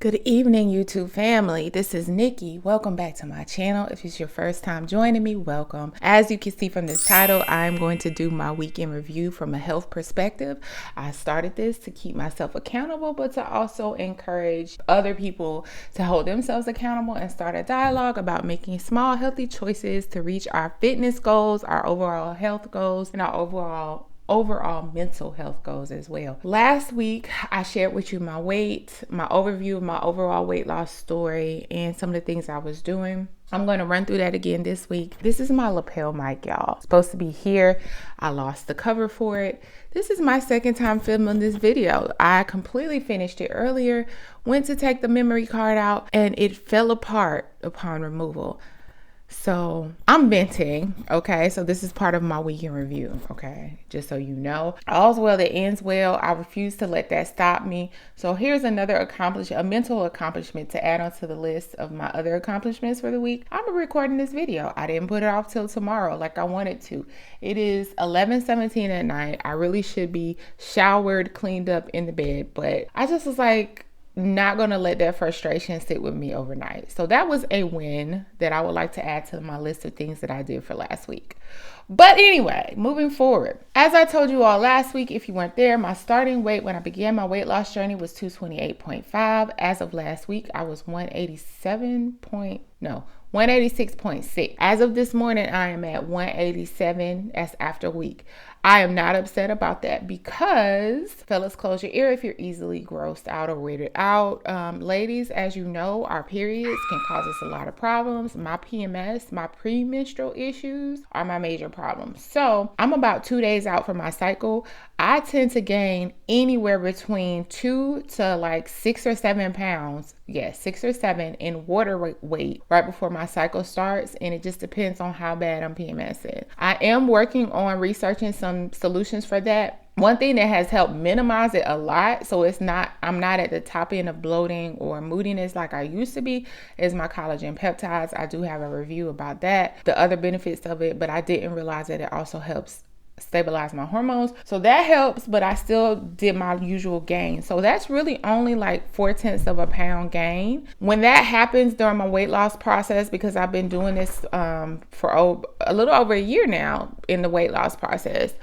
Good evening, YouTube family. This is Nikki. Welcome back to my channel. If it's your first time joining me, welcome. As you can see from this title, I'm going to do my weekend review from a health perspective. I started this to keep myself accountable, but to also encourage other people to hold themselves accountable and start a dialogue about making small, healthy choices to reach our fitness goals, our overall health goals, and our overall mental health goals as well. Last week, I shared with you my weight, my overview of my overall weight loss story, and some of the things I was doing. I'm going to run through that again this week. This is my lapel mic, y'all. It's supposed to be here. I lost the cover for it. This is my second time filming this video. I completely finished it earlier, went to take the memory card out, and it fell apart upon removal. So I'm venting, okay? So this is part of my weekend review, okay? Just so you know. All's well that ends well. I refuse to let that stop me. So here's another a mental accomplishment to add onto the list of my other accomplishments for the week. I'm recording this video. I didn't put it off till tomorrow like I wanted to. It is 11:17 at night. I really should be showered, cleaned up in the bed, but I just was like, not gonna let that frustration sit with me overnight. So that was a win that I would like to add to my list of things that I did for last week. But anyway, moving forward, as I told you all last week, if you weren't there, my starting weight when I began my weight loss journey was 228.5. As of last week, I was 186.6. As of this morning, I am at 187 as after a week. I am not upset about that because, fellas, close your ear if you're easily grossed out or weirded out. Ladies, as you know, our periods can cause us a lot of problems. My PMS, my premenstrual issues are my major problems. So I'm about 2 days out from my cycle. I tend to gain anywhere between 2 to like 6 or 7 pounds. Yes, 6 or 7 in water weight right before my cycle starts. And it just depends on how bad I'm PMSing. I am working on researching some solutions for that. One thing that has helped minimize it a lot, so I'm not at the top end of bloating or moodiness like I used to be, is my collagen peptides. I do have a review about that, the other benefits of it, but I didn't realize that it also helps stabilize my hormones. So that helps, but I still did my usual gain. So that's really only like 0.4 of a pound gain. When that happens during my weight loss process, because I've been doing this for a little over a year now in the weight loss process,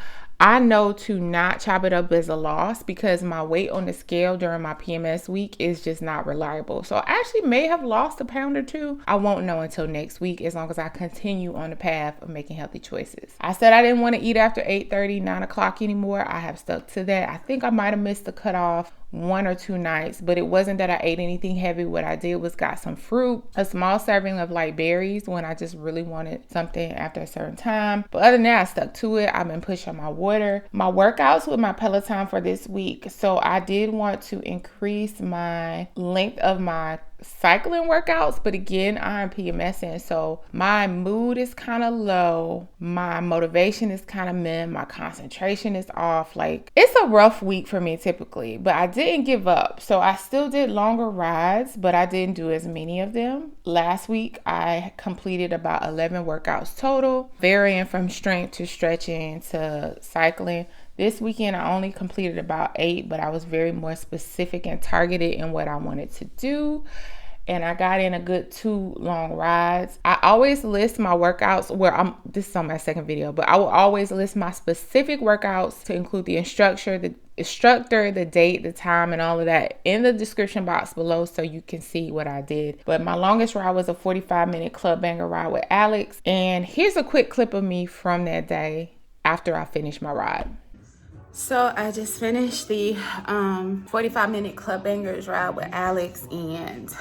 I know to not chop it up as a loss because my weight on the scale during my PMS week is just not reliable. So I actually may have lost a pound or two. I won't know until next week as long as I continue on the path of making healthy choices. I said I didn't want to eat after 8:30, 9 o'clock anymore. I have stuck to that. I think I might have missed the cutoff 1 or 2 nights, but it wasn't that I ate anything heavy. What I did was got some fruit, a small serving of like berries when I just really wanted something after a certain time. But other than that, I stuck to it. I've been pushing my water, my workouts with my Peloton for this week. So I did want to increase my length of my cycling workouts, but again, I'm PMSing, so my mood is kind of low, my motivation is kind of meh, my concentration is off. Like, it's a rough week for me typically, but I didn't give up. So I still did longer rides, but I didn't do as many of them. Last week I completed about 11 workouts total, varying from strength to stretching to cycling. This weekend, I only completed about 8, but I was very more specific and targeted in what I wanted to do. And I got in a good 2 long rides. I always list my workouts this is on my second video, but I will always list my specific workouts to include the instructor, the date, the time, and all of that in the description box below so you can see what I did. But my longest ride was a 45-minute club banger ride with Alex. And here's a quick clip of me from that day after I finished my ride. So I just finished the 45-minute club bangers ride with Alex, and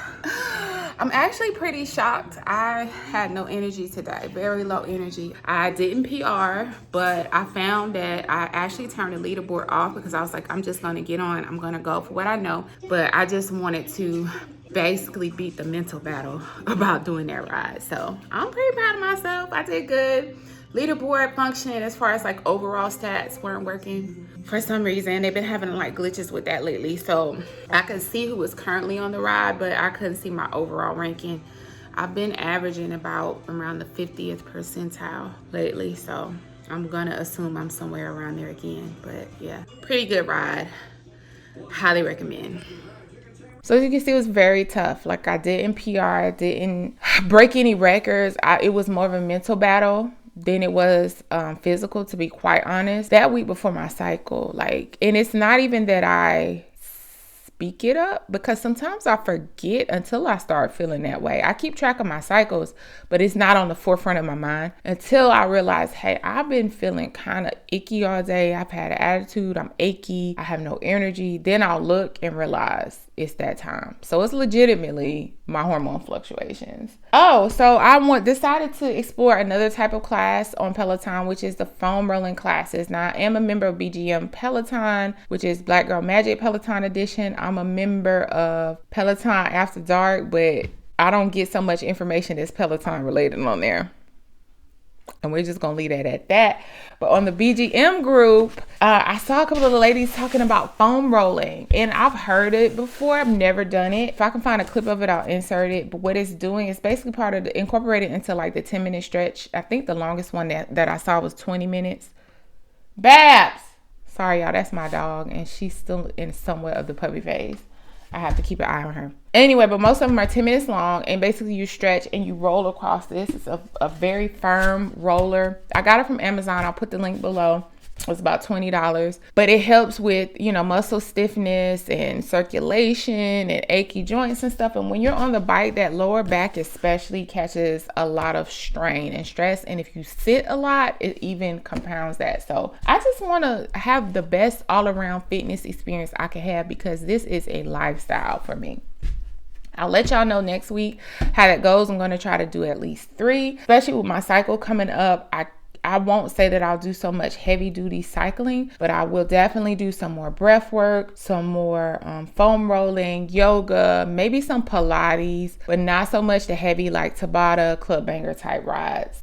I'm actually pretty shocked. I had no energy today, very low energy. I didn't PR, but I found that I actually turned the leaderboard off because I was like, I'm just gonna get on, I'm gonna go for what I know. But I just wanted to basically beat the mental battle about doing that ride. So I'm pretty proud of myself. I did good. Leaderboard functioning as far as like overall stats weren't working for some reason. They've been having like glitches with that lately. So I could see who was currently on the ride, but I couldn't see my overall ranking. I've been averaging about around the 50th percentile lately. So I'm gonna assume I'm somewhere around there again. But yeah, pretty good ride. Highly recommend. So as you can see, it was very tough. Like, I didn't PR, I didn't break any records. It was more of a mental battle than it was physical, to be quite honest. That week before my cycle, and it's not even that I speak it up, because sometimes I forget until I start feeling that way. I keep track of my cycles, but it's not on the forefront of my mind until I realize, hey, I've been feeling kind of icky all day. I've had an attitude, I'm achy, I have no energy. Then I'll look and realize it's that time. So it's legitimately my hormone fluctuations. Oh, so I decided to explore another type of class on Peloton, which is the foam rolling classes. Now, I am a member of BGM Peloton, which is Black Girl Magic Peloton Edition. I'm a member of Peloton After Dark, but I don't get so much information that's Peloton related on there. And we're just going to leave that at that. But on the BGM group, I saw a couple of the ladies talking about foam rolling. And I've heard it before. I've never done it. If I can find a clip of it, I'll insert it. But what it's doing is basically incorporated into like the 10-minute stretch. I think the longest one that I saw was 20 minutes. Babs! Sorry, y'all. That's my dog. And she's still in somewhat of the puppy phase. I have to keep an eye on her. Anyway, but most of them are 10 minutes long, and basically you stretch and you roll across this. It's a very firm roller. I got it from Amazon. I'll put the link below. It's about $20, but it helps with, muscle stiffness and circulation and achy joints and stuff. And when you're on the bike, that lower back especially catches a lot of strain and stress. And if you sit a lot, it even compounds that. So I just want to have the best all around fitness experience I can have, because this is a lifestyle for me. I'll let y'all know next week how that goes. I'm going to try to do at least 3, especially with my cycle coming up. I won't say that I'll do so much heavy duty cycling, but I will definitely do some more breath work, some more foam rolling, yoga, maybe some Pilates, but not so much the heavy like Tabata, club banger type rides.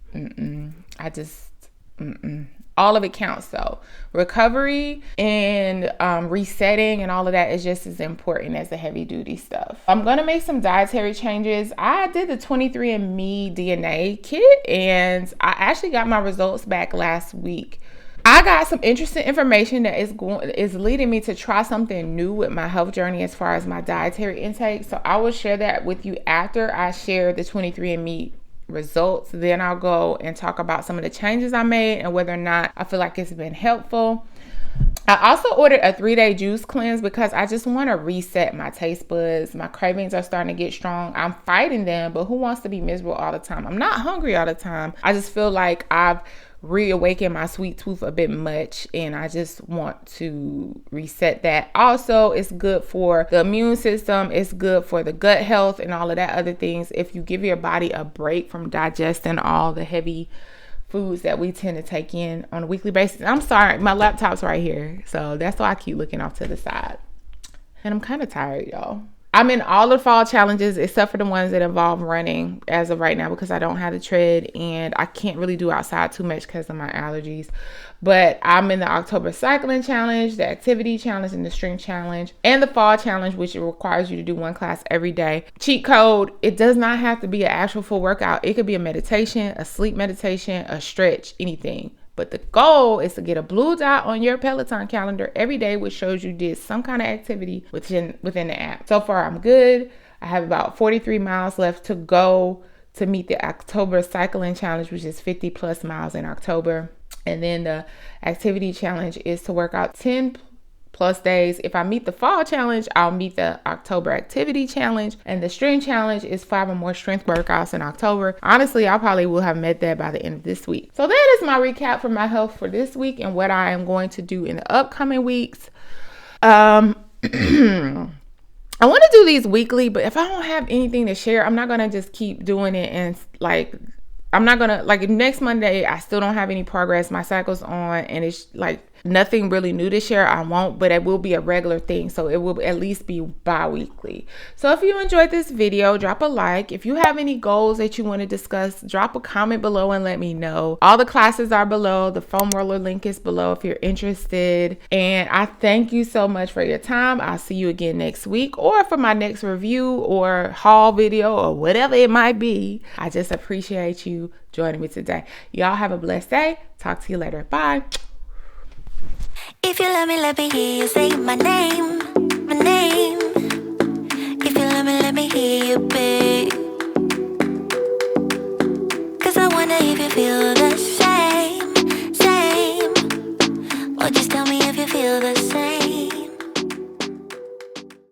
All of it counts though. Recovery and resetting and all of that is just as important as the heavy duty stuff. I'm going to make some dietary changes. I did the 23andMe DNA kit, and I actually got my results back last week. I got some interesting information that is leading me to try something new with my health journey as far as my dietary intake. So I will share that with you after I share the 23andMe results. Then I'll go and talk about some of the changes I made and whether or not I feel like it's been helpful. I also ordered a 3-day juice cleanse because I just want to reset my taste buds. My cravings are starting to get strong. I'm fighting them, but who wants to be miserable all the time? I'm not hungry all the time. I just feel like I've reawaken my sweet tooth a bit much, and I just want to reset that. Also, it's good for the immune system, it's good for the gut health and all of that other things. If you give your body a break from digesting all the heavy foods that we tend to take in on a weekly basis. I'm sorry, my laptop's right here, so that's why I keep looking off to the side, and I'm kind of tired, y'all. I'm in all the fall challenges except for the ones that involve running as of right now, because I don't have the tread and I can't really do outside too much because of my allergies. But I'm in the October cycling challenge, the activity challenge, and the strength challenge, and the fall challenge, which requires you to do one class every day. Cheat code, it does not have to be an actual full workout. It could be a meditation, a sleep meditation, a stretch, anything. But the goal is to get a blue dot on your Peloton calendar every day, which shows you did some kind of activity within the app. So far, I'm good. I have about 43 miles left to go to meet the October cycling challenge, which is 50 plus miles in October. And then the activity challenge is to work out 10 plus days. If I meet the fall challenge, I'll meet the October activity challenge, and the strength challenge is 5 or more strength workouts in October. Honestly, I probably will have met that by the end of this week. So that is my recap for my health for this week and what I am going to do in the upcoming weeks. I want to do these weekly, but if I don't have anything to share, I'm not going to just keep doing it. And I'm not going to, if next Monday I still don't have any progress, my cycle's on, and it's nothing really new to share, I won't, but it will be a regular thing. So it will at least be bi-weekly. So if you enjoyed this video, drop a like. If you have any goals that you want to discuss, drop a comment below and let me know. All the classes are below. The foam roller link is below if you're interested. And I thank you so much for your time. I'll see you again next week, or for my next review or haul video or whatever it might be. I just appreciate you joining me today. Y'all have a blessed day. Talk to you later. Bye. If you love me, let me hear you say my name, my name. let me hear you, babe. Cause I wonder if you feel the same. Or just tell me if you feel the same.